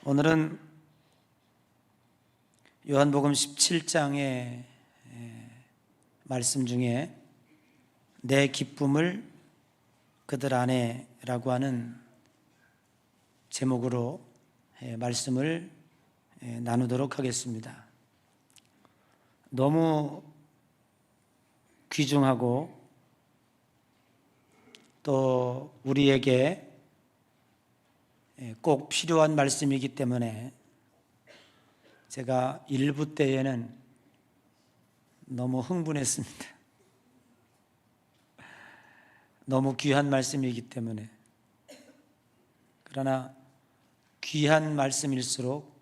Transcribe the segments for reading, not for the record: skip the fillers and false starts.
오늘은 요한복음 17장의 말씀 중에 내 기쁨을 그들 안에 라고 하는 제목으로 말씀을 나누도록 하겠습니다. 너무 귀중하고 또 우리에게 꼭 필요한 말씀이기 때문에 제가 일부 때에는 너무 흥분했습니다. 너무 귀한 말씀이기 때문에. 그러나 귀한 말씀일수록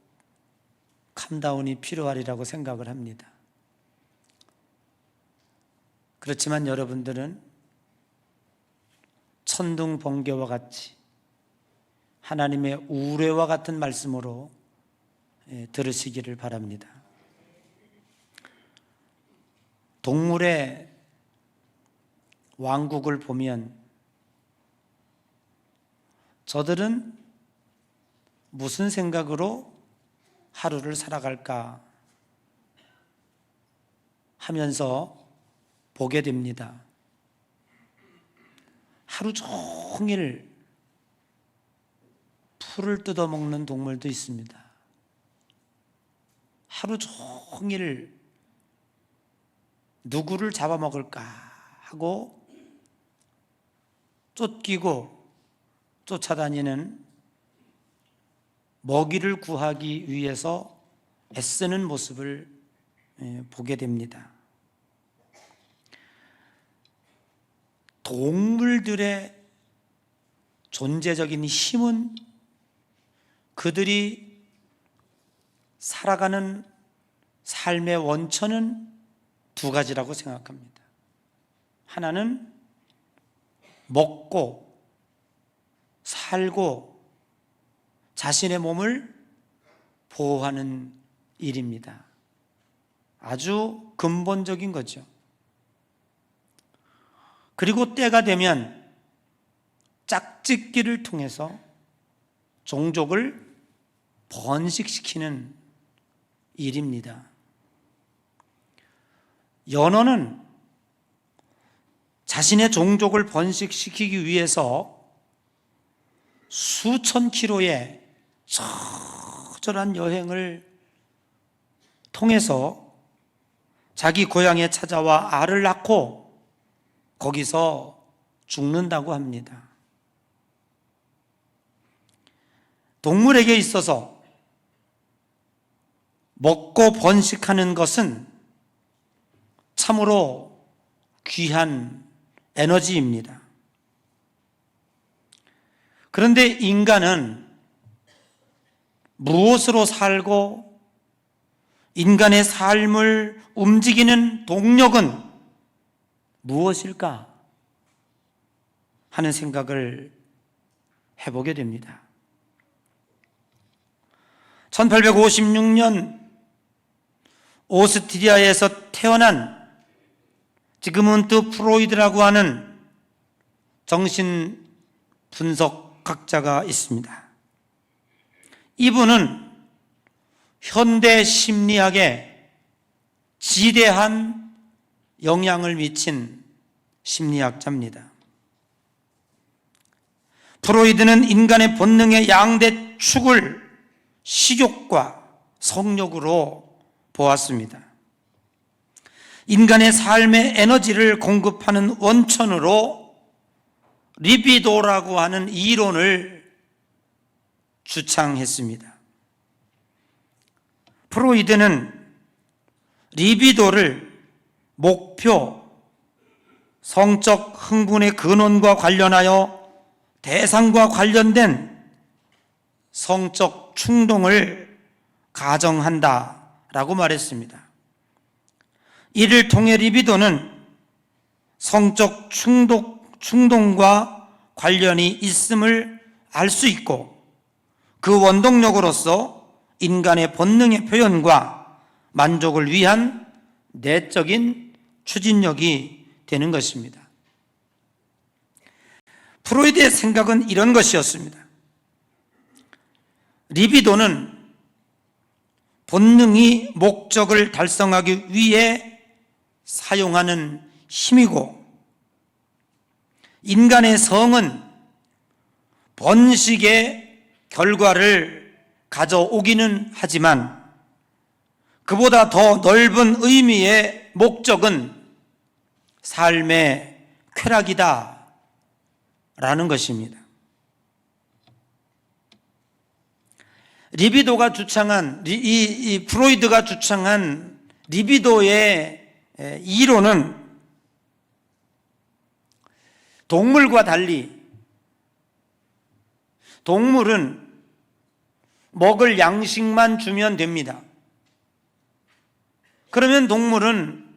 캄다운이 필요하리라고 생각을 합니다. 그렇지만 여러분들은 천둥 번개와 같이 하나님의 우레와 같은 말씀으로 들으시기를 바랍니다. 동물의 왕국을 보면 저들은 무슨 생각으로 하루를 살아갈까 하면서 보게 됩니다. 하루 종일 풀을 뜯어먹는 동물도 있습니다. 하루 종일 누구를 잡아먹을까 하고 쫓기고 쫓아다니는 먹이를 구하기 위해서 애쓰는 모습을 보게 됩니다. 동물들의 존재적인 힘은 그들이 살아가는 삶의 원천은 두 가지라고 생각합니다. 하나는 먹고 살고 자신의 몸을 보호하는 일입니다. 아주 근본적인 거죠. 그리고 때가 되면 짝짓기를 통해서 종족을 번식시키는 일입니다. 연어는 자신의 종족을 번식시키기 위해서 수천 킬로의 처절한 여행을 통해서 자기 고향에 찾아와 알을 낳고 거기서 죽는다고 합니다. 동물에게 있어서 먹고 번식하는 것은 참으로 귀한 에너지입니다. 그런데 인간은 무엇으로 살고 인간의 삶을 움직이는 동력은 무엇일까 하는 생각을 해보게 됩니다. 1856년 오스트리아에서 태어난 지그문트 프로이드라고 하는 정신분석학자가 있습니다. 이분은 현대 심리학에 지대한 영향을 미친 심리학자입니다. 프로이드는 인간의 본능의 양대 축을 식욕과 성욕으로 보았습니다. 인간의 삶의 에너지를 공급하는 원천으로 리비도라고 하는 이론을 주창했습니다. 프로이드는 리비도를 목표, 성적 흥분의 근원과 관련하여 대상과 관련된 성적 충동을 가정한다라고 말했습니다. 이를 통해 리비도는 성적 충동과 관련이 있음을 알 수 있고 그 원동력으로서 인간의 본능의 표현과 만족을 위한 내적인 추진력이 되는 것입니다. 프로이드의 생각은 이런 것이었습니다. 리비도는 본능이 목적을 달성하기 위해 사용하는 힘이고, 인간의 성은 번식의 결과를 가져오기는 하지만 그보다 더 넓은 의미의 목적은 삶의 쾌락이다 라는 것입니다. 리비도가 주창한 프로이드가 주창한 리비도의 이론은 동물과 달리 동물은 먹을 양식만 주면 됩니다. 그러면 동물은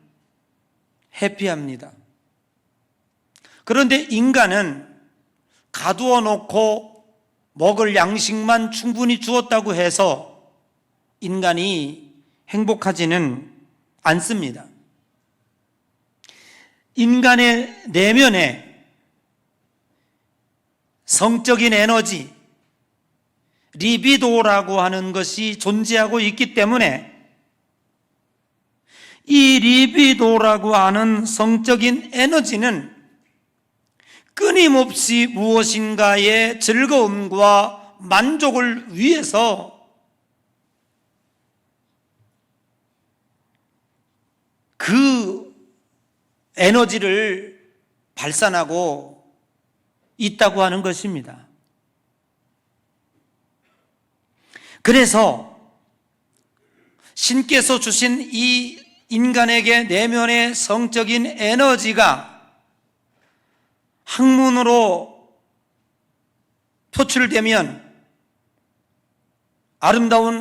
해피합니다. 그런데 인간은 가두어 놓고 먹을 양식만 충분히 주었다고 해서 인간이 행복하지는 않습니다. 인간의 내면에 성적인 에너지, 리비도라고 하는 것이 존재하고 있기 때문에 이 리비도라고 하는 성적인 에너지는 끊임없이 무엇인가의 즐거움과 만족을 위해서 그 에너지를 발산하고 있다고 하는 것입니다. 그래서 신께서 주신 이 인간에게 내면의 성적인 에너지가 학문으로 표출되면 아름다운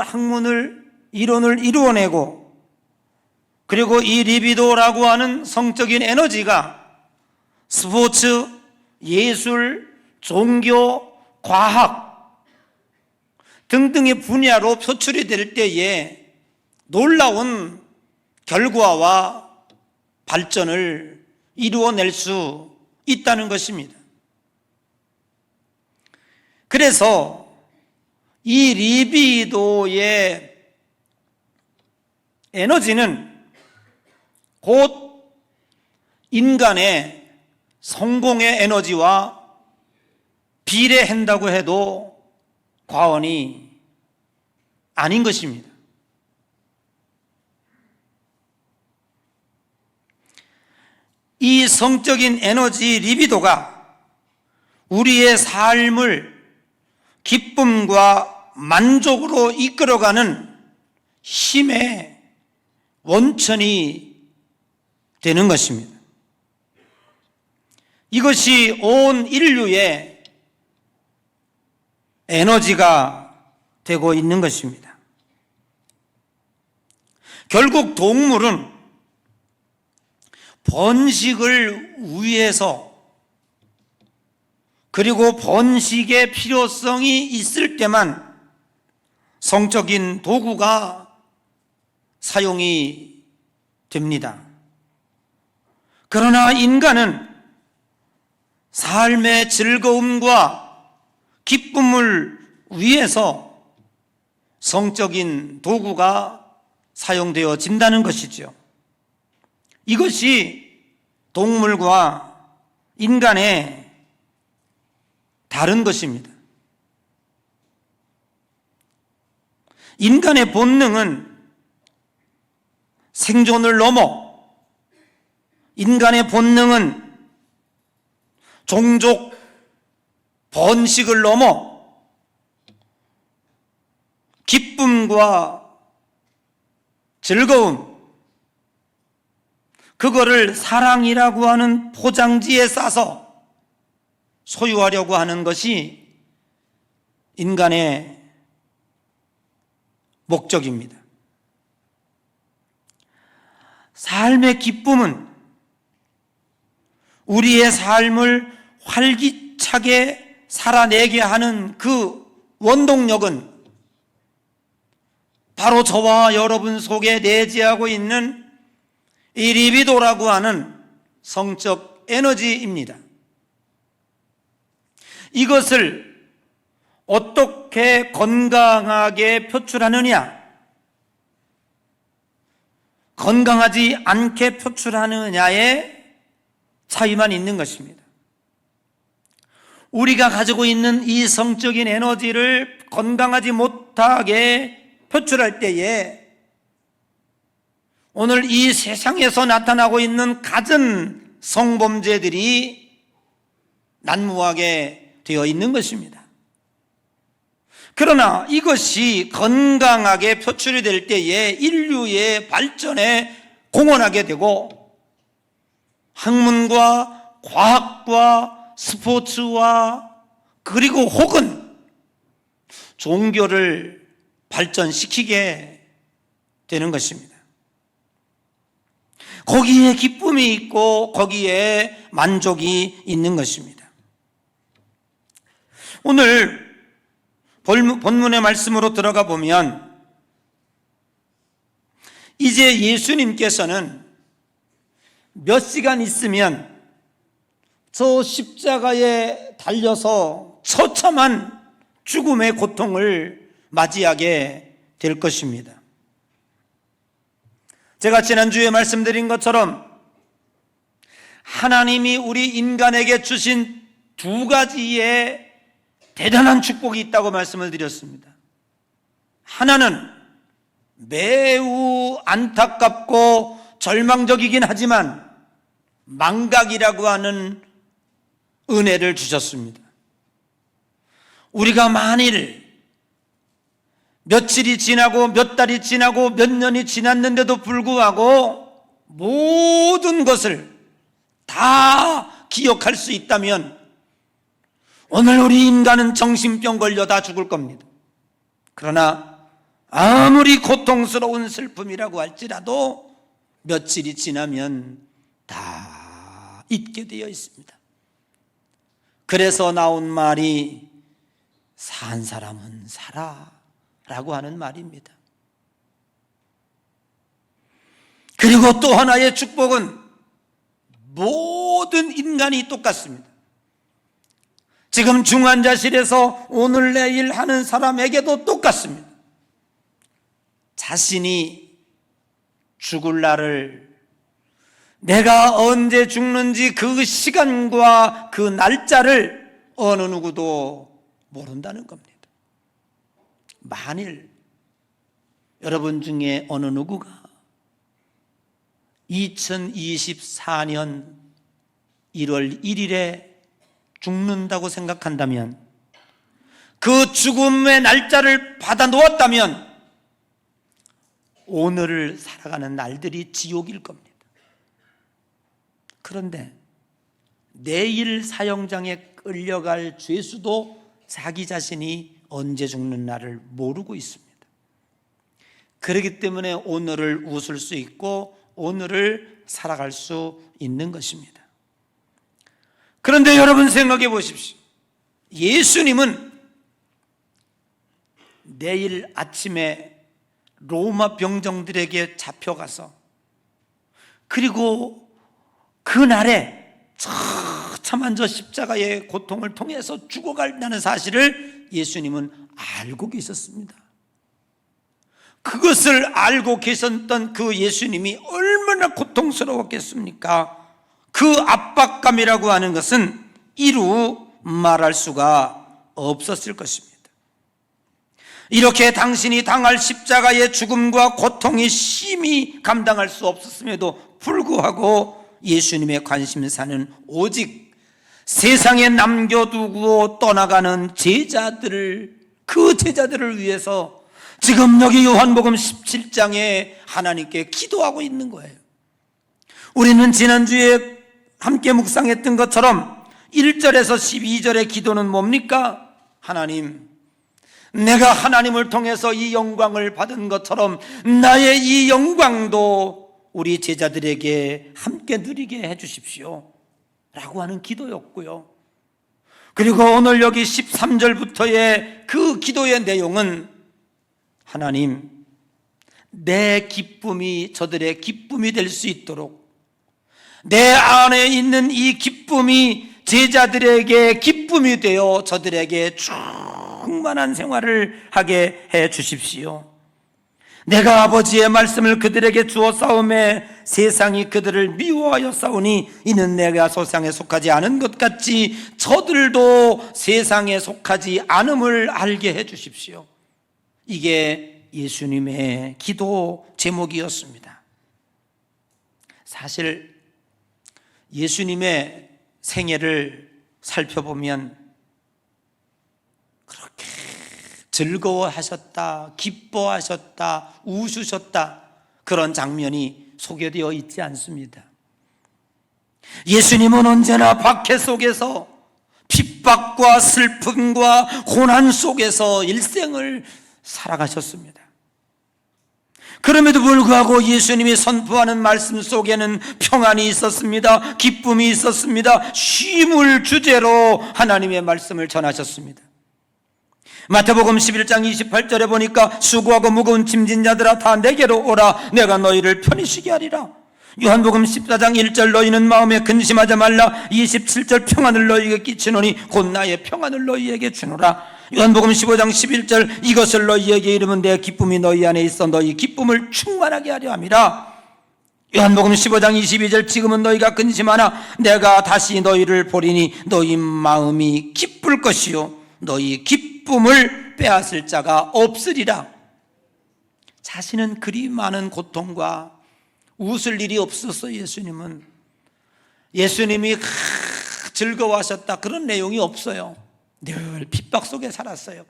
이론을 이루어내고, 그리고 이 리비도라고 하는 성적인 에너지가 스포츠, 예술, 종교, 과학 등등의 분야로 표출이 될 때에 놀라운 결과와 발전을 이루어낼 수 있다는 것입니다. 그래서 이 리비도의 에너지는 곧 인간의 성공의 에너지와 비례한다고 해도 과언이 아닌 것입니다. 이 성적인 에너지 리비도가 우리의 삶을 기쁨과 만족으로 이끌어가는 힘의 원천이 되는 것입니다. 이것이 온 인류의 에너지가 되고 있는 것입니다. 결국 동물은 번식을 위해서, 그리고 번식의 필요성이 있을 때만 성적인 도구가 사용이 됩니다. 그러나 인간은 삶의 즐거움과 기쁨을 위해서 성적인 도구가 사용되어진다는 것이죠. 이것이 동물과 인간의 다른 것입니다. 인간의 본능은 생존을 넘어, 인간의 본능은 종족 번식을 넘어 기쁨과 즐거움, 그거를 사랑이라고 하는 포장지에 싸서 소유하려고 하는 것이 인간의 목적입니다. 삶의 기쁨은 우리의 삶을 활기차게 살아내게 하는 그 원동력은 바로 저와 여러분 속에 내재하고 있는 이 리비도라고 하는 성적 에너지입니다. 이것을 어떻게 건강하게 표출하느냐, 건강하지 않게 표출하느냐의 차이만 있는 것입니다. 우리가 가지고 있는 이 성적인 에너지를 건강하지 못하게 표출할 때에 오늘 이 세상에서 나타나고 있는 갖은 성범죄들이 난무하게 되어 있는 것입니다. 그러나 이것이 건강하게 표출이 될 때에 인류의 발전에 공헌하게 되고 학문과 과학과 스포츠와 그리고 혹은 종교를 발전시키게 되는 것입니다. 거기에 기쁨이 있고 거기에 만족이 있는 것입니다. 오늘 본문의 말씀으로 들어가 보면 이제 예수님께서는 몇 시간 있으면 저 십자가에 달려서 처참한 죽음의 고통을 맞이하게 될 것입니다. 제가 지난주에 말씀드린 것처럼 하나님이 우리 인간에게 주신 두 가지의 대단한 축복이 있다고 말씀을 드렸습니다. 하나는 매우 안타깝고 절망적이긴 하지만 망각이라고 하는 은혜를 주셨습니다. 우리가 만일 며칠이 지나고 몇 달이 지나고 몇 년이 지났는데도 불구하고 모든 것을 다 기억할 수 있다면 오늘 우리 인간은 정신병 걸려 다 죽을 겁니다. 그러나 아무리 고통스러운 슬픔이라고 할지라도 며칠이 지나면 다 잊게 되어 있습니다. 그래서 나온 말이 산 사람은 살아 라고 하는 말입니다. 그리고 또 하나의 축복은 모든 인간이 똑같습니다. 지금 중환자실에서 오늘 내일 하는 사람에게도 똑같습니다. 자신이 죽을 날을 내가 언제 죽는지 그 시간과 그 날짜를 어느 누구도 모른다는 겁니다. 만일 여러분 중에 어느 누구가 2024년 1월 1일에 죽는다고 생각한다면, 그 죽음의 날짜를 받아 놓았다면 오늘을 살아가는 날들이 지옥일 겁니다. 그런데 내일 사형장에 끌려갈 죄수도 자기 자신이 언제 죽는 날을 모르고 있습니다. 그렇기 때문에 오늘을 웃을 수 있고 오늘을 살아갈 수 있는 것입니다. 그런데 여러분 생각해 보십시오. 예수님은 내일 아침에 로마 병정들에게 잡혀가서 그리고 그날에 처참한 저 십자가의 고통을 통해서 죽어간다는 사실을 예수님은 알고 계셨습니다. 그것을 알고 계셨던 그 예수님이 얼마나 고통스러웠겠습니까? 그 압박감이라고 하는 것은 이루 말할 수가 없었을 것입니다. 이렇게 당신이 당할 십자가의 죽음과 고통이 심히 감당할 수 없었음에도 불구하고 예수님의 관심사는 오직 세상에 남겨두고 떠나가는 제자들을, 그 제자들을 위해서 지금 여기 요한복음 17장에 하나님께 기도하고 있는 거예요. 우리는 지난주에 함께 묵상했던 것처럼 1절에서 12절의 기도는 뭡니까? 하나님, 내가 하나님을 통해서 이 영광을 받은 것처럼 나의 이 영광도 우리 제자들에게 함께 누리게 해주십시오 라고 하는 기도였고요. 그리고 오늘 여기 13절부터의 그 기도의 내용은 하나님, 내 기쁨이 저들의 기쁨이 될 수 있도록 내 안에 있는 이 기쁨이 제자들에게 기쁨이 되어 저들에게 충만한 생활을 하게 해 주십시오. 내가 아버지의 말씀을 그들에게 주어 싸움에 세상이 그들을 미워하여 싸우니 이는 내가 세상에 속하지 않은 것 같이 저들도 세상에 속하지 않음을 알게 해 주십시오. 이게 예수님의 기도 제목이었습니다. 사실 예수님의 생애를 살펴보면 그렇게 즐거워하셨다, 기뻐하셨다, 웃으셨다, 그런 장면이 소개되어 있지 않습니다. 예수님은 언제나 박해 속에서 핍박과 슬픔과 고난 속에서 일생을 살아가셨습니다. 그럼에도 불구하고 예수님이 선포하는 말씀 속에는 평안이 있었습니다. 기쁨이 있었습니다. 쉼을 주제로 하나님의 말씀을 전하셨습니다. 마태복음 11장 28절에 보니까 수고하고 무거운 짐진 자들아 다 내게로 오라 내가 너희를 편히 쉬게 하리라. 요한복음 14장 1절 너희는 마음에 근심하지 말라. 27절 평안을 너희에게 끼치노니 곧 나의 평안을 너희에게 주노라. 요한복음 15장 11절 이것을 너희에게 이르면 내 기쁨이 너희 안에 있어 너희 기쁨을 충만하게 하려 함이라. 요한복음 15장 22절 지금은 너희가 근심하나 내가 다시 너희를 보리니 너희 마음이 기쁠 것이요 너희 기쁨을 빼앗을 자가 없으리라. 자신은 그리 많은 고통과 웃을 일이 없었어요. 예수님이 즐거워하셨다 그런 내용이 없어요. 늘 핍박 속에 살았어요.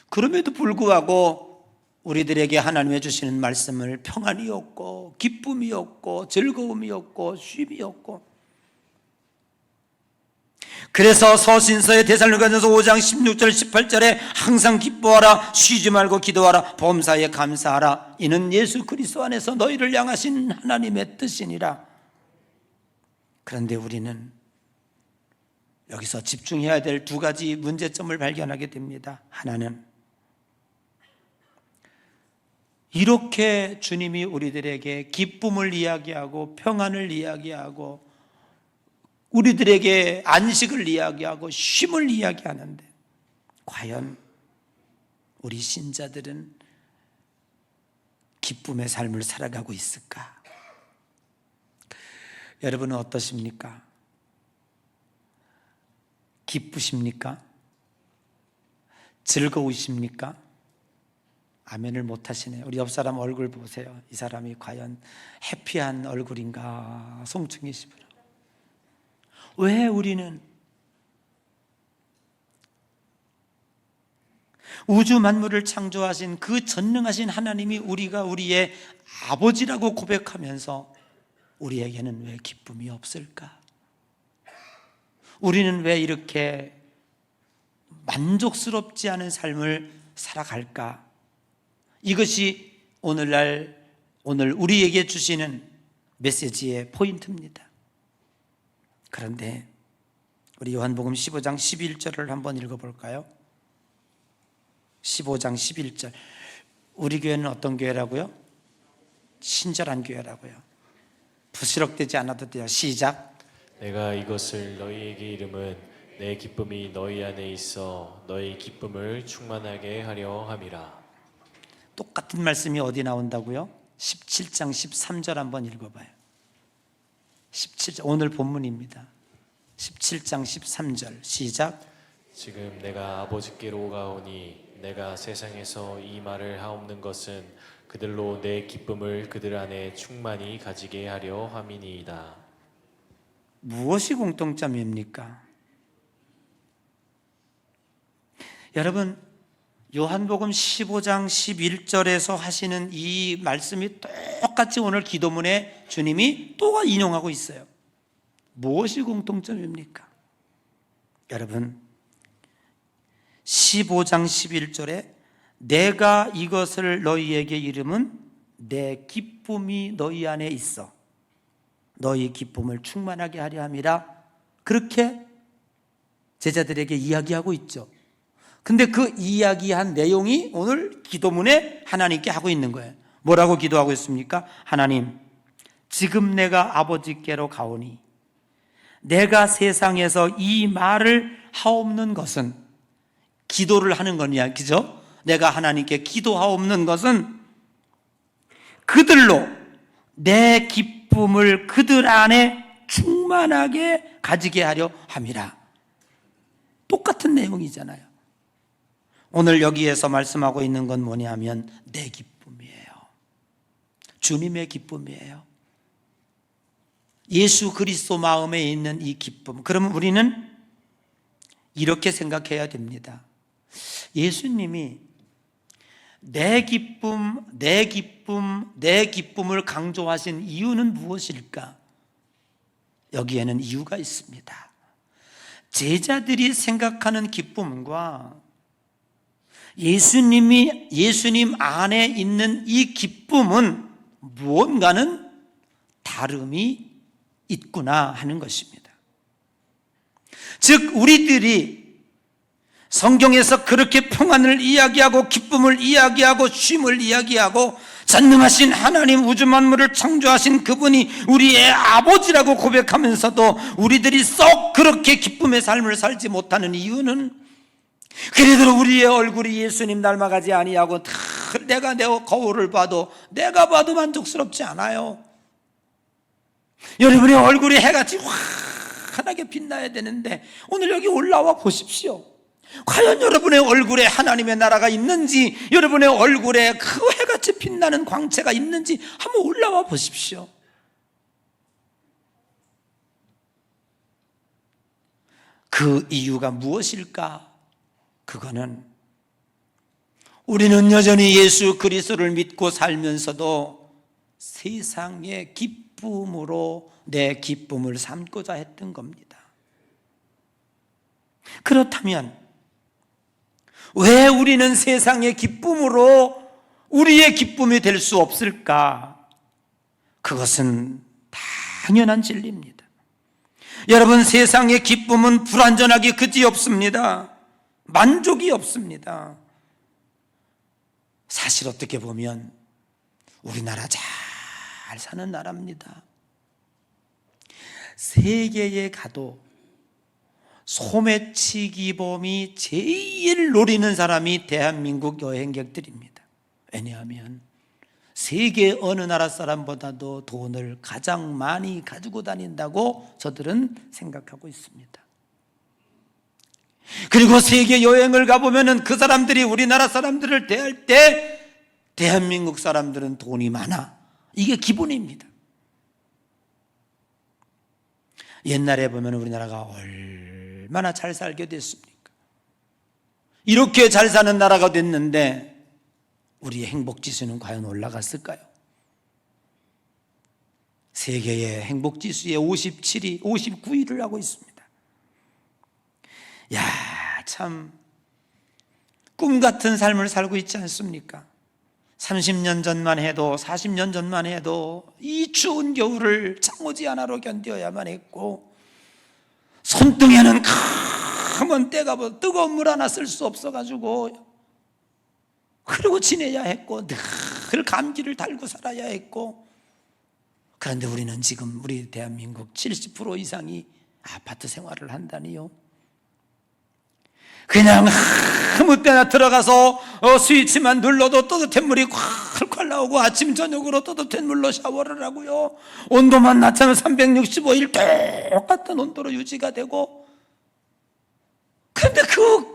그럼에도 불구하고 우리들에게 하나님이 주시는 말씀을 평안이었고 기쁨이었고 즐거움이었고 쉼이었고, 그래서 서신서의 데살로니가전서 5장 16절 18절에 항상 기뻐하라 쉬지 말고 기도하라 범사에 감사하라 이는 예수 그리스도 안에서 너희를 향하신 하나님의 뜻이니라. 그런데 우리는 여기서 집중해야 될 두 가지 문제점을 발견하게 됩니다. 하나는 이렇게 주님이 우리들에게 기쁨을 이야기하고 평안을 이야기하고 우리들에게 안식을 이야기하고 쉼을 이야기하는데 과연 우리 신자들은 기쁨의 삶을 살아가고 있을까? 여러분은 어떠십니까? 기쁘십니까? 즐거우십니까? 아멘을 못하시네요. 우리 옆 사람 얼굴 보세요. 이 사람이 과연 해피한 얼굴인가? 송충이시구나. 왜 우리는 우주 만물을 창조하신 그 전능하신 하나님이 우리가 우리의 아버지라고 고백하면서 우리에게는 왜 기쁨이 없을까? 우리는 왜 이렇게 만족스럽지 않은 삶을 살아갈까? 이것이 오늘 우리에게 주시는 메시지의 포인트입니다. 그런데 우리 요한복음 15장 11절을 한번 읽어볼까요? 15장 11절. 우리 교회는 어떤 교회라고요? 친절한 교회라고요. 부스럭대지 않아도 돼요. 시작. 내가 이것을 너희에게 이름은 내 기쁨이 너희 안에 있어 너희 기쁨을 충만하게 하려 함이라. 똑같은 말씀이 어디 나온다고요? 17장 13절 한번 읽어봐요. 17절 오늘 본문입니다. 17장 13절 시작. 지금 내가 아버지께로 가오니 내가 세상에서 이 말을 하옵는 것은 그들로 내 기쁨을 그들 안에 충만히 가지게 하려 함이니이다. 무엇이 공통점입니까? 여러분, 요한복음 15장 11절에서 하시는 이 말씀이 똑같이 오늘 기도문에 주님이 또 인용하고 있어요. 무엇이 공통점입니까? 여러분, 15장 11절에 내가 이것을 너희에게 이름은 내 기쁨이 너희 안에 있어 너희 기쁨을 충만하게 하려 함이라, 그렇게 제자들에게 이야기하고 있죠. 근데 그 이야기한 내용이 오늘 기도문에 하나님께 하고 있는 거예요. 뭐라고 기도하고 있습니까? 하나님, 지금 내가 아버지께로 가오니 내가 세상에서 이 말을 하옵는 것은 기도를 하는 거냐, 그죠? 내가 하나님께 기도하옵는 것은 그들로 내 기쁨을 그들 안에 충만하게 가지게 하려 함이라. 똑같은 내용이잖아요. 오늘 여기에서 말씀하고 있는 건 뭐냐면 내 기쁨이에요. 주님의 기쁨이에요. 예수 그리스도 마음에 있는 이 기쁨. 그러면 우리는 이렇게 생각해야 됩니다. 예수님이 내 기쁨, 내 기쁨, 내 기쁨을 강조하신 이유는 무엇일까? 여기에는 이유가 있습니다. 제자들이 생각하는 기쁨과 예수님 안에 있는 이 기쁨은 무언가는 다름이 있구나 하는 것입니다. 즉 우리들이 성경에서 그렇게 평안을 이야기하고 기쁨을 이야기하고 쉼을 이야기하고 전능하신 하나님 우주 만물을 창조하신 그분이 우리의 아버지라고 고백하면서도 우리들이 썩 그렇게 기쁨의 삶을 살지 못하는 이유는 그래도 우리의 얼굴이 예수님 닮아가지 아니하고 내가 내 거울을 봐도 내가 봐도 만족스럽지 않아요. 여러분의 얼굴이 해같이 환하게 빛나야 되는데 오늘 여기 올라와 보십시오. 과연 여러분의 얼굴에 하나님의 나라가 있는지, 여러분의 얼굴에 그 해같이 빛나는 광채가 있는지 한번 올라와 보십시오. 그 이유가 무엇일까? 그거는 우리는 여전히 예수 그리스도를 믿고 살면서도 세상의 기쁨으로 내 기쁨을 삼고자 했던 겁니다. 그렇다면 왜 우리는 세상의 기쁨으로 우리의 기쁨이 될 수 없을까? 그것은 당연한 진리입니다. 여러분, 세상의 기쁨은 불완전하기 그지없습니다. 만족이 없습니다. 사실 어떻게 보면 우리나라 잘 사는 나라입니다. 세계에 가도 소매치기범이 제일 노리는 사람이 대한민국 여행객들입니다. 왜냐하면 세계 어느 나라 사람보다도 돈을 가장 많이 가지고 다닌다고 저들은 생각하고 있습니다. 그리고 세계 여행을 가보면 그 사람들이 우리나라 사람들을 대할 때 대한민국 사람들은 돈이 많아. 이게 기본입니다. 옛날에 보면 우리나라가 얼마나 잘 살게 됐습니까? 이렇게 잘 사는 나라가 됐는데 우리의 행복지수는 과연 올라갔을까요? 세계의 행복지수의 57위, 59위를 하고 있습니다. 야, 참 꿈 같은 삶을 살고 있지 않습니까? 30년 전만 해도 40년 전만 해도 이 추운 겨울을 창호지 하나로 견뎌야만 했고 손등에는 가만 때가 뜨거운 물 하나 쓸 수 없어가지고 그러고 지내야 했고 늘 감기를 달고 살아야 했고 그런데 우리는 지금 우리 대한민국 70% 이상이 아파트 생활을 한다니요. 그냥 아무 때나 들어가서 스위치만 눌러도 따뜻한 물이 콸콸 나오고 아침 저녁으로 따뜻한 물로 샤워를 하고요. 온도만 낮추면 365일 똑같은 온도로 유지가 되고 그런데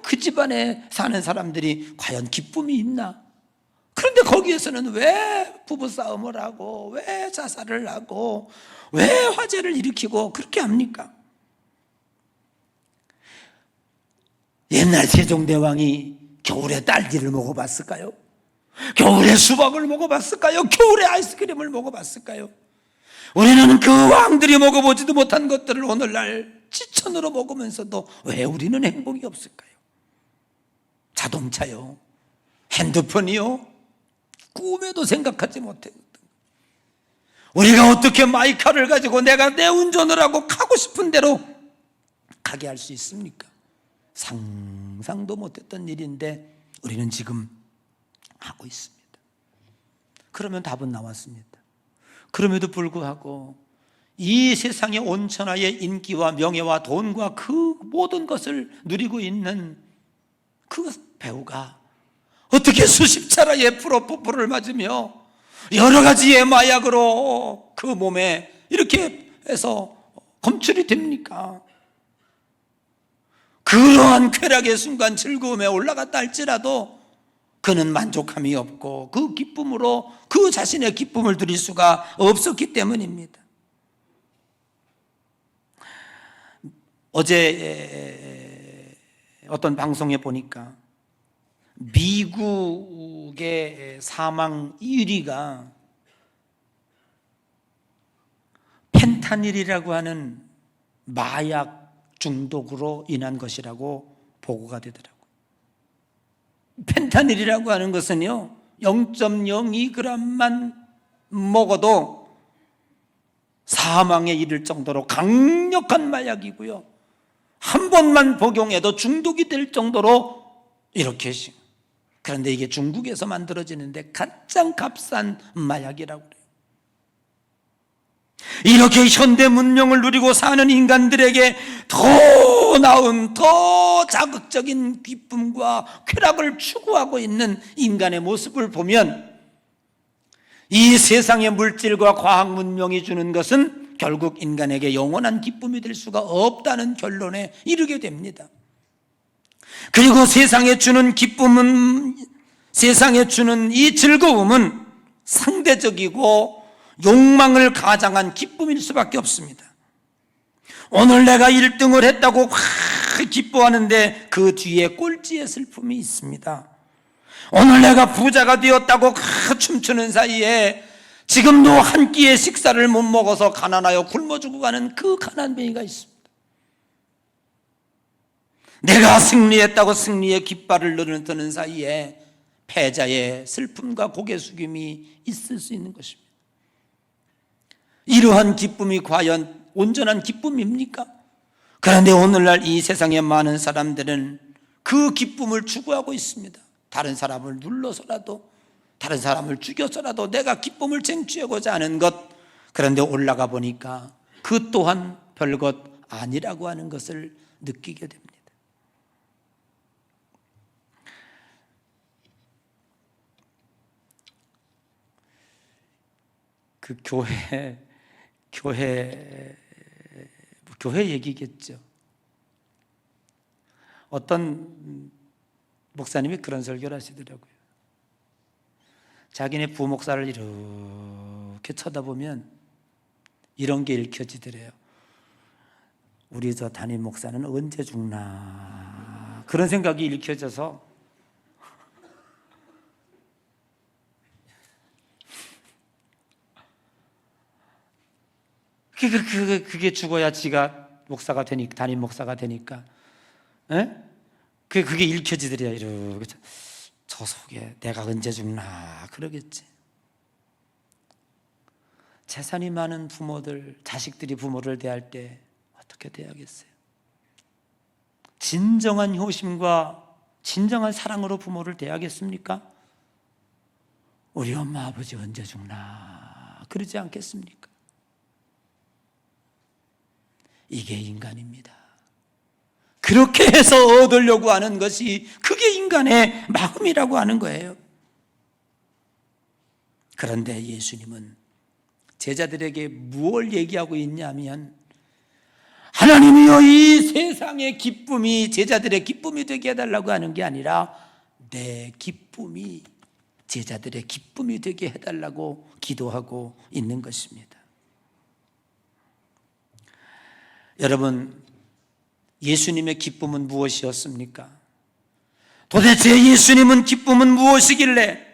그 집안에 사는 사람들이 과연 기쁨이 있나? 그런데 거기에서는 왜 부부싸움을 하고 왜 자살을 하고 왜 화재를 일으키고 그렇게 합니까? 옛날 세종대왕이 겨울에 딸기를 먹어봤을까요? 겨울에 수박을 먹어봤을까요? 겨울에 아이스크림을 먹어봤을까요? 우리는 그 왕들이 먹어보지도 못한 것들을 오늘날 지천으로 먹으면서도 왜 우리는 행복이 없을까요? 자동차요, 핸드폰이요, 꿈에도 생각하지 못했던 우리가 어떻게 마이카를 가지고 내가 내 운전을 하고 가고 싶은 대로 가게 할 수 있습니까? 상상도 못했던 일인데 우리는 지금 하고 있습니다. 그러면 답은 나왔습니다. 그럼에도 불구하고 이 세상의 온천하의 인기와 명예와 돈과 그 모든 것을 누리고 있는 그 배우가 어떻게 수십 차례의 프로포폴을 맞으며 여러 가지의 마약으로 그 몸에 이렇게 해서 검출이 됩니까? 그러한 쾌락의 순간 즐거움에 올라갔다 할지라도 그는 만족함이 없고 그 기쁨으로 그 자신의 기쁨을 누릴 수가 없었기 때문입니다. 어제 어떤 방송에 보니까 미국의 사망 1위가 펜타닐이라고 하는 마약 중독으로 인한 것이라고 보고가 되더라고요. 펜타닐이라고 하는 것은요, 0.02g만 먹어도 사망에 이를 정도로 강력한 마약이고요, 한 번만 복용해도 중독이 될 정도로 이렇게. 그런데 이게 중국에서 만들어지는데 가장 값싼 마약이라고 그래요. 이렇게 현대 문명을 누리고 사는 인간들에게 더 나은, 더 자극적인 기쁨과 쾌락을 추구하고 있는 인간의 모습을 보면 이 세상의 물질과 과학 문명이 주는 것은 결국 인간에게 영원한 기쁨이 될 수가 없다는 결론에 이르게 됩니다. 그리고 세상에 주는 기쁨은, 세상에 주는 이 즐거움은 상대적이고 욕망을 가장한 기쁨일 수밖에 없습니다. 오늘 내가 1등을 했다고 기뻐하는데 그 뒤에 꼴찌의 슬픔이 있습니다. 오늘 내가 부자가 되었다고 춤추는 사이에 지금도 한 끼의 식사를 못 먹어서 가난하여 굶어 죽어가는 그 가난뱅이가 있습니다. 내가 승리했다고 승리의 깃발을 드는 사이에 패자의 슬픔과 고개 숙임이 있을 수 있는 것입니다. 이러한 기쁨이 과연 온전한 기쁨입니까? 그런데 오늘날 이 세상의 많은 사람들은 그 기쁨을 추구하고 있습니다. 다른 사람을 눌러서라도, 다른 사람을 죽여서라도 내가 기쁨을 쟁취하고자 하는 것. 그런데 올라가 보니까 그 또한 별것 아니라고 하는 것을 느끼게 됩니다. 그 교회 얘기겠죠. 어떤 목사님이 그런 설교를 하시더라고요. 자기네 부목사를 이렇게 쳐다보면 이런 게 읽혀지더래요. 우리 저 담임 목사는 언제 죽나, 그런 생각이 읽혀져서 그게 죽어야 지가 목사가 되니까, 담임 목사가 되니까, 그게 읽혀지더래요. 이렇게 저 속에 내가 언제 죽나 그러겠지. 재산이 많은 부모들, 자식들이 부모를 대할 때 어떻게 대하겠어요? 진정한 효심과 진정한 사랑으로 부모를 대하겠습니까? 우리 엄마 아버지 언제 죽나 그러지 않겠습니까? 이게 인간입니다. 그렇게 해서 얻으려고 하는 것이, 그게 인간의 마음이라고 하는 거예요. 그런데 예수님은 제자들에게 무엇을 얘기하고 있냐면, 하나님이여 이 세상의 기쁨이 제자들의 기쁨이 되게 해달라고 하는 게 아니라 내 기쁨이 제자들의 기쁨이 되게 해달라고 기도하고 있는 것입니다. 여러분, 예수님의 기쁨은 무엇이었습니까? 도대체 예수님은 기쁨은 무엇이길래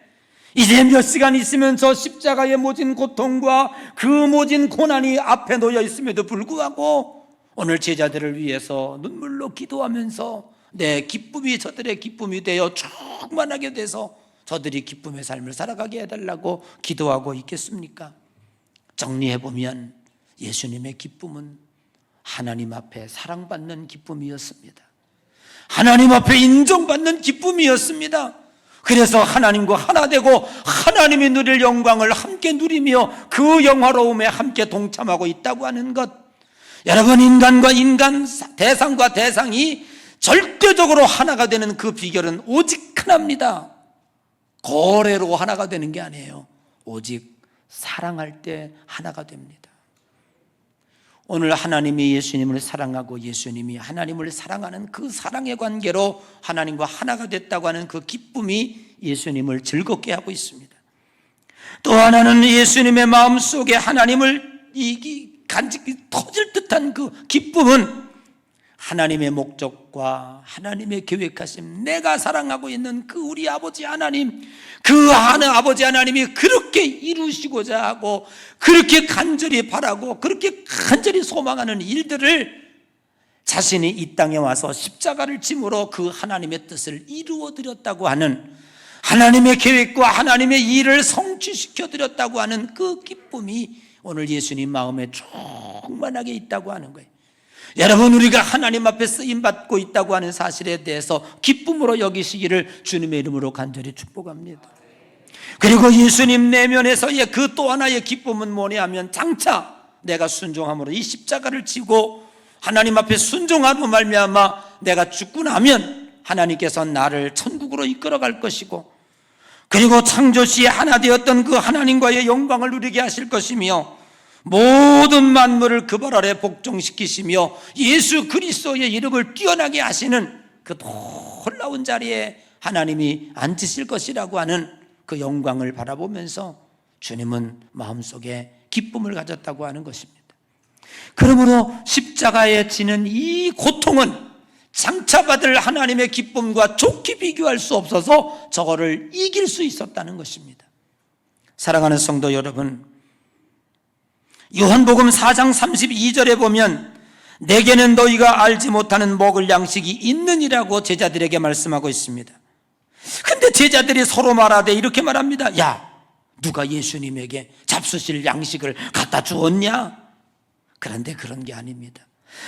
이제 몇 시간 있으면 저 십자가의 모진 고통과 그 모진 고난이 앞에 놓여 있음에도 불구하고 오늘 제자들을 위해서 눈물로 기도하면서 내 기쁨이 저들의 기쁨이 되어 충만하게 돼서 저들이 기쁨의 삶을 살아가게 해달라고 기도하고 있겠습니까? 정리해보면 예수님의 기쁨은 하나님 앞에 사랑받는 기쁨이었습니다. 하나님 앞에 인정받는 기쁨이었습니다. 그래서 하나님과 하나 되고 하나님이 누릴 영광을 함께 누리며 그 영화로움에 함께 동참하고 있다고 하는 것. 여러분, 인간과 인간, 대상과 대상이 절대적으로 하나가 되는 그 비결은 오직 하나입니다. 거래로 하나가 되는 게 아니에요. 오직 사랑할 때 하나가 됩니다. 오늘 하나님이 예수님을 사랑하고 예수님이 하나님을 사랑하는 그 사랑의 관계로 하나님과 하나가 됐다고 하는 그 기쁨이 예수님을 즐겁게 하고 있습니다. 또 하나는 예수님의 마음속에 하나님을 간직히 터질 듯한 그 기쁨은 하나님의 목적과 하나님의 계획하심, 내가 사랑하고 있는 그 우리 아버지 하나님, 그 아버지 하나님이 그렇게 이루시고자 하고 그렇게 간절히 바라고 그렇게 간절히 소망하는 일들을 자신이 이 땅에 와서 십자가를 짐으로 그 하나님의 뜻을 이루어 드렸다고 하는, 하나님의 계획과 하나님의 일을 성취시켜 드렸다고 하는 그 기쁨이 오늘 예수님 마음에 충만하게 있다고 하는 거예요. 여러분, 우리가 하나님 앞에 쓰임받고 있다고 하는 사실에 대해서 기쁨으로 여기시기를 주님의 이름으로 간절히 축복합니다. 그리고 예수님 내면에서의 그 또 하나의 기쁨은 뭐냐 하면, 장차 내가 순종함으로 이 십자가를 지고 하나님 앞에 순종함으로 말미암아 내가 죽고 나면 하나님께서 나를 천국으로 이끌어갈 것이고, 그리고 창조시에 하나 되었던 그 하나님과의 영광을 누리게 하실 것이며, 모든 만물을 그 발 아래 복종시키시며 예수 그리스도의 이름을 뛰어나게 하시는 그 놀라운 자리에 하나님이 앉으실 것이라고 하는 그 영광을 바라보면서 주님은 마음속에 기쁨을 가졌다고 하는 것입니다. 그러므로 십자가에 지는 이 고통은 장차 받을 하나님의 기쁨과 좋게 비교할 수 없어서 저거를 이길 수 있었다는 것입니다. 사랑하는 성도 여러분, 요한복음 4장 32절에 보면 내게는 너희가 알지 못하는 먹을 양식이 있느니라고 제자들에게 말씀하고 있습니다. 근데 제자들이 서로 말하되 이렇게 말합니다. 야, 누가 예수님에게 잡수실 양식을 갖다 주었냐? 그런데 그런 게 아닙니다.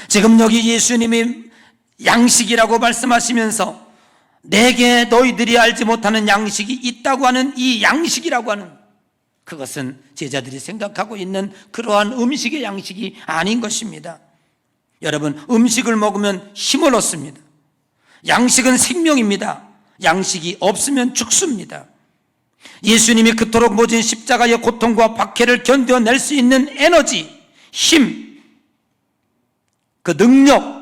지금 여기 예수님이 양식이라고 말씀하시면서 내게 너희들이 알지 못하는 양식이 있다고 하는 이 양식이라고 하는, 그것은 제자들이 생각하고 있는 그러한 음식의 양식이 아닌 것입니다. 여러분, 음식을 먹으면 힘을 얻습니다. 양식은 생명입니다. 양식이 없으면 죽습니다. 예수님이 그토록 모진 십자가의 고통과 박해를 견뎌낼 수 있는 에너지, 힘, 그 능력,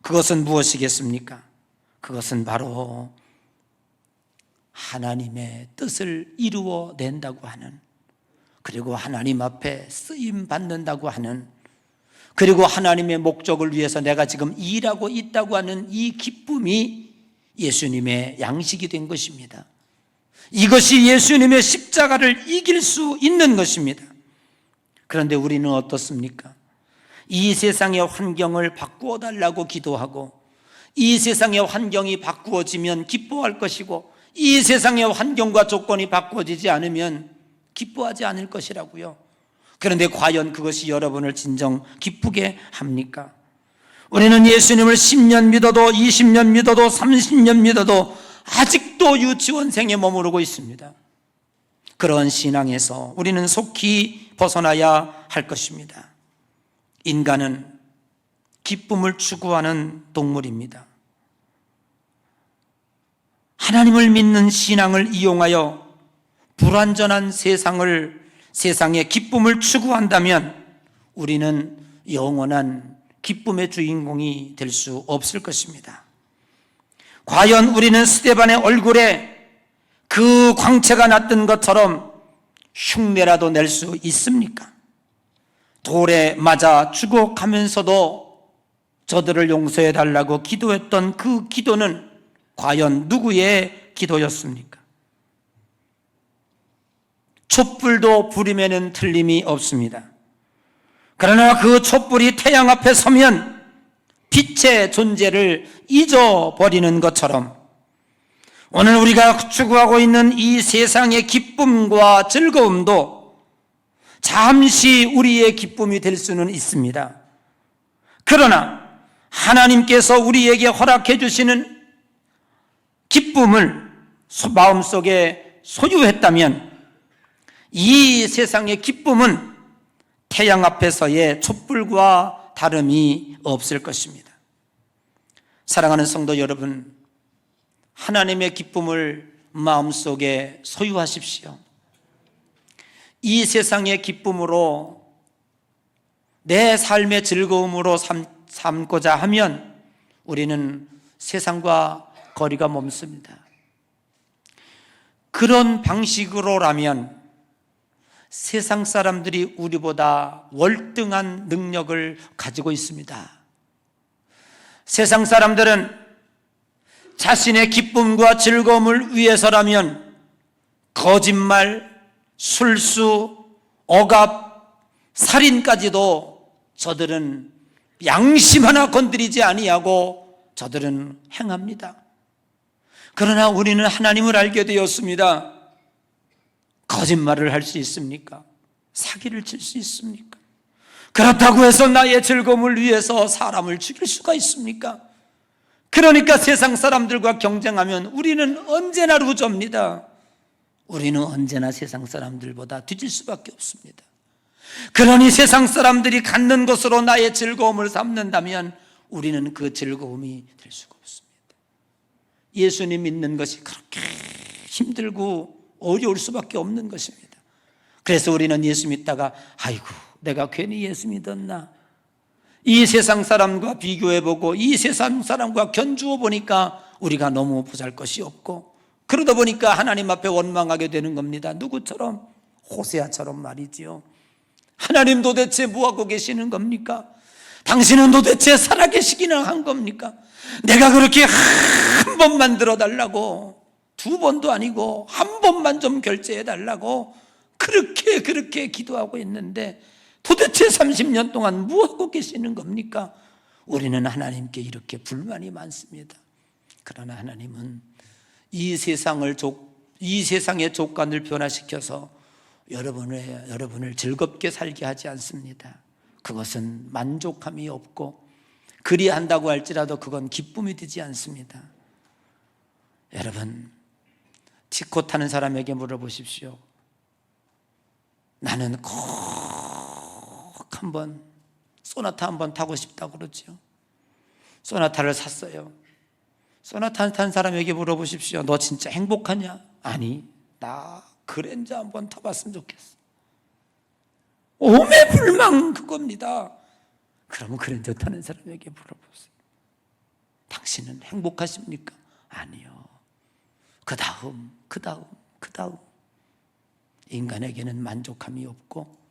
그것은 무엇이겠습니까? 그것은 바로 하나님의 뜻을 이루어 낸다고 하는, 그리고 하나님 앞에 쓰임 받는다고 하는, 그리고 하나님의 목적을 위해서 내가 지금 일하고 있다고 하는 이 기쁨이 예수님의 양식이 된 것입니다. 이것이 예수님의 십자가를 이길 수 있는 것입니다. 그런데 우리는 어떻습니까? 이 세상의 환경을 바꾸어 달라고 기도하고, 이 세상의 환경이 바꾸어지면 기뻐할 것이고, 이 세상의 환경과 조건이 바꾸어지지 않으면 기뻐하지 않을 것이라고요. 그런데 과연 그것이 여러분을 진정 기쁘게 합니까? 우리는 예수님을 10년 믿어도 20년 믿어도 30년 믿어도 아직도 유치원생에 머무르고 있습니다. 그런 신앙에서 우리는 속히 벗어나야 할 것입니다. 인간은 기쁨을 추구하는 동물입니다. 하나님을 믿는 신앙을 이용하여 불완전한 세상의 기쁨을 추구한다면 우리는 영원한 기쁨의 주인공이 될 수 없을 것입니다. 과연 우리는 스데반의 얼굴에 그 광채가 났던 것처럼 흉내라도 낼 수 있습니까? 돌에 맞아 죽어가면서도 저들을 용서해 달라고 기도했던 그 기도는 과연 누구의 기도였습니까? 촛불도 불임에는 틀림이 없습니다. 그러나 그 촛불이 태양 앞에 서면 빛의 존재를 잊어버리는 것처럼 오늘 우리가 추구하고 있는 이 세상의 기쁨과 즐거움도 잠시 우리의 기쁨이 될 수는 있습니다. 그러나 하나님께서 우리에게 허락해 주시는 기쁨을 마음속에 소유했다면 이 세상의 기쁨은 태양 앞에서의 촛불과 다름이 없을 것입니다. 사랑하는 성도 여러분, 하나님의 기쁨을 마음속에 소유하십시오. 이 세상의 기쁨으로 내 삶의 즐거움으로 삼고자 하면 우리는 세상과 거리가 멈습니다. 그런 방식으로라면 세상 사람들이 우리보다 월등한 능력을 가지고 있습니다. 세상 사람들은 자신의 기쁨과 즐거움을 위해서라면 거짓말, 술수, 억압, 살인까지도 저들은 양심 하나 건드리지 아니하고 저들은 행합니다. 그러나 우리는 하나님을 알게 되었습니다. 거짓말을 할 수 있습니까? 사기를 칠 수 있습니까? 그렇다고 해서 나의 즐거움을 위해서 사람을 죽일 수가 있습니까? 그러니까 세상 사람들과 경쟁하면 우리는 언제나 루저입니다. 우리는 언제나 세상 사람들보다 뒤질 수밖에 없습니다. 그러니 세상 사람들이 갖는 것으로 나의 즐거움을 삼는다면 우리는 그 즐거움이 될 수가 없습니다. 예수님 믿는 것이 그렇게 힘들고 어려울 수밖에 없는 것입니다. 그래서 우리는 예수 믿다가 아이고 내가 괜히 예수 믿었나, 이 세상 사람과 비교해보고 이 세상 사람과 견주어 보니까 우리가 너무 보잘것이 없고, 그러다 보니까 하나님 앞에 원망하게 되는 겁니다. 누구처럼? 호세아처럼 말이지요. 하나님 도대체 뭐하고 계시는 겁니까? 당신은 도대체 살아계시기나 한 겁니까? 내가 그렇게 한 번만 들어달라고, 두 번도 아니고 한 번만 좀 결제해달라고 그렇게 기도하고 있는데 도대체 30년 동안 뭐하고 계시는 겁니까? 우리는 하나님께 이렇게 불만이 많습니다. 그러나 하나님은 이 세상의 조건을 변화시켜서 여러분을 즐겁게 살게 하지 않습니다. 그것은 만족함이 없고 그리한다고 할지라도 그건 기쁨이 되지 않습니다. 여러분, 티코 타는 사람에게 물어보십시오. 나는 꼭 한번 소나타 한번 타고 싶다고 그러죠. 소나타를 샀어요. 소나타 탄 사람에게 물어보십시오. 너 진짜 행복하냐? 아니, 나 그랜저 한번 타봤으면 좋겠어. 오매불망 그겁니다. 그러면 그랜저 타는 사람에게 물어보세요. 당신은 행복하십니까? 아니요. 그 다음 인간에게는 만족함이 없고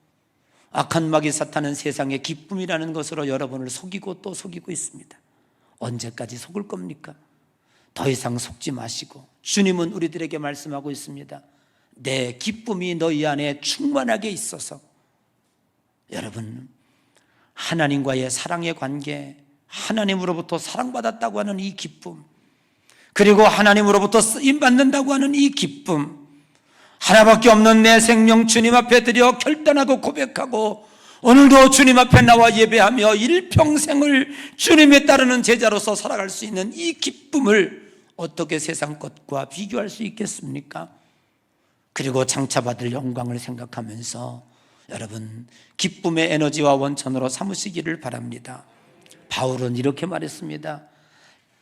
악한 마귀 사탄은 세상의 기쁨이라는 것으로 여러분을 속이고 또 속이고 있습니다. 언제까지 속을 겁니까? 더 이상 속지 마시고, 주님은 우리들에게 말씀하고 있습니다. 내 기쁨이 너희 안에 충만하게 있어서, 여러분, 하나님과의 사랑의 관계, 하나님으로부터 사랑받았다고 하는 이 기쁨, 그리고 하나님으로부터 쓰임받는다고 하는 이 기쁨, 하나밖에 없는 내 생명 주님 앞에 드려 결단하고 고백하고 오늘도 주님 앞에 나와 예배하며 일평생을 주님에 따르는 제자로서 살아갈 수 있는 이 기쁨을 어떻게 세상 것과 비교할 수 있겠습니까? 그리고 장차받을 영광을 생각하면서 여러분, 기쁨의 에너지와 원천으로 삼으시기를 바랍니다. 바울은 이렇게 말했습니다.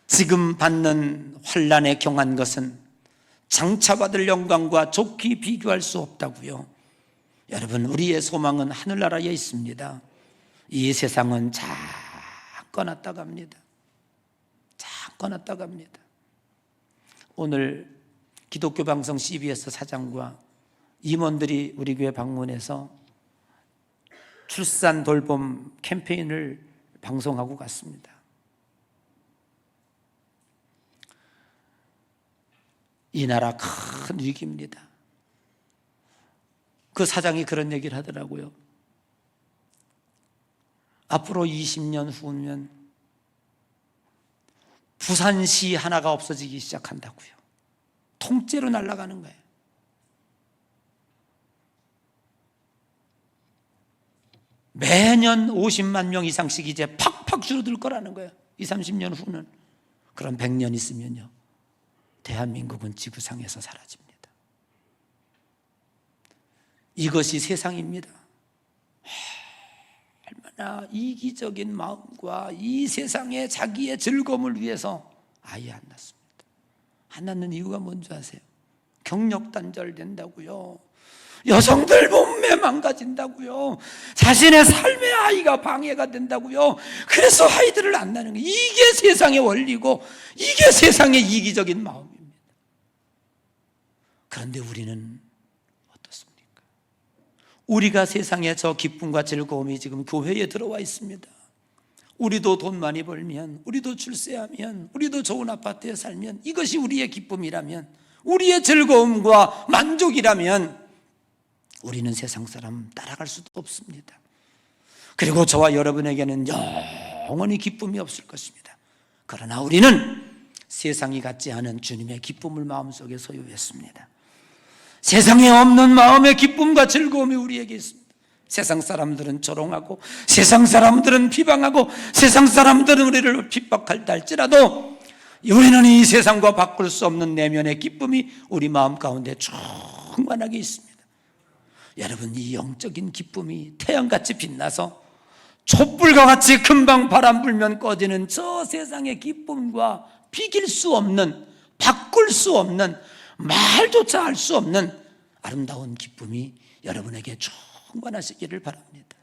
지금 받는 환난에 경한 것은 장차받을 영광과 좋게 비교할 수 없다고요. 여러분, 우리의 소망은 하늘나라에 있습니다. 이 세상은 잠깐 왔다 갑니다. 잠깐 왔다 갑니다. 오늘 기독교 방송 CBS 사장과 임원들이 우리 교회 방문해서 출산 돌봄 캠페인을 방송하고 갔습니다. 이 나라 큰 위기입니다. 그 사장이 그런 얘기를 하더라고요. 앞으로 20년 후면 부산시 하나가 없어지기 시작한다고요. 통째로 날아가는 거예요. 매년 50만 명 이상씩 이제 팍팍 줄어들 거라는 거예요. 20, 30년 후는. 그럼 100년 있으면요, 대한민국은 지구상에서 사라집니다. 이것이 세상입니다. 얼마나 얼마나 이기적인 마음과 이 세상의 자기의 즐거움을 위해서 아예 안 낳습니다. 안 낳는 이유가 뭔지 아세요? 경력 단절된다고요. 여성들 몸매 망가진다고요. 자신의 삶의 아이가 방해가 된다고요. 그래서 아이들을 안 낳는 거예요. 이게 세상의 원리고 이게 세상의 이기적인 마음입니다. 그런데 우리는 어떻습니까? 우리가 세상의 저 기쁨과 즐거움이 지금 교회에 들어와 있습니다. 우리도 돈 많이 벌면, 우리도 출세하면, 우리도 좋은 아파트에 살면, 이것이 우리의 기쁨이라면, 우리의 즐거움과 만족이라면 우리는 세상 사람 따라갈 수도 없습니다. 그리고 저와 여러분에게는 영원히 기쁨이 없을 것입니다. 그러나 우리는 세상이 갖지 않은 주님의 기쁨을 마음속에 소유했습니다. 세상에 없는 마음의 기쁨과 즐거움이 우리에게 있습니다. 세상 사람들은 조롱하고, 세상 사람들은 비방하고, 세상 사람들은 우리를 핍박할다 할지라도 우리는 이 세상과 바꿀 수 없는 내면의 기쁨이 우리 마음 가운데 충만하게 있습니다. 여러분, 이 영적인 기쁨이 태양같이 빛나서 촛불과 같이 금방 바람 불면 꺼지는 저 세상의 기쁨과 비길 수 없는, 바꿀 수 없는, 말조차 할 수 없는 아름다운 기쁨이 여러분에게 충만하시기를 바랍니다.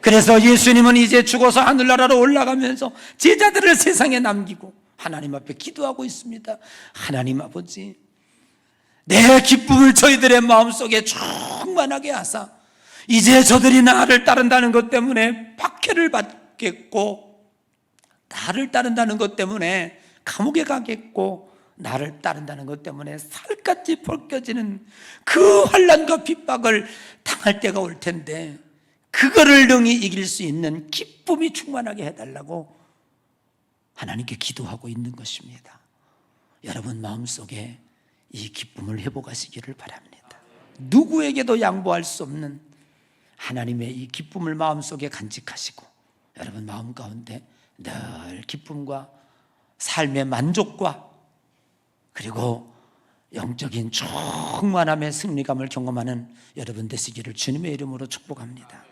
그래서 예수님은 이제 죽어서 하늘나라로 올라가면서 제자들을 세상에 남기고 하나님 앞에 기도하고 있습니다. 하나님 아버지, 내 기쁨을 저희들의 마음속에 충만하게 하사 이제 저들이 나를 따른다는 것 때문에 박해를 받겠고, 나를 따른다는 것 때문에 감옥에 가겠고, 나를 따른다는 것 때문에 살갗이 벗겨지는 그 환난과 핍박을 당할 때가 올 텐데, 그거를 능히 이길 수 있는 기쁨이 충만하게 해달라고 하나님께 기도하고 있는 것입니다. 여러분 마음속에 이 기쁨을 회복하시기를 바랍니다. 누구에게도 양보할 수 없는 하나님의 이 기쁨을 마음속에 간직하시고, 여러분 마음 가운데 늘 기쁨과 삶의 만족과 그리고 영적인 충만함의 승리감을 경험하는 여러분 되시기를 주님의 이름으로 축복합니다.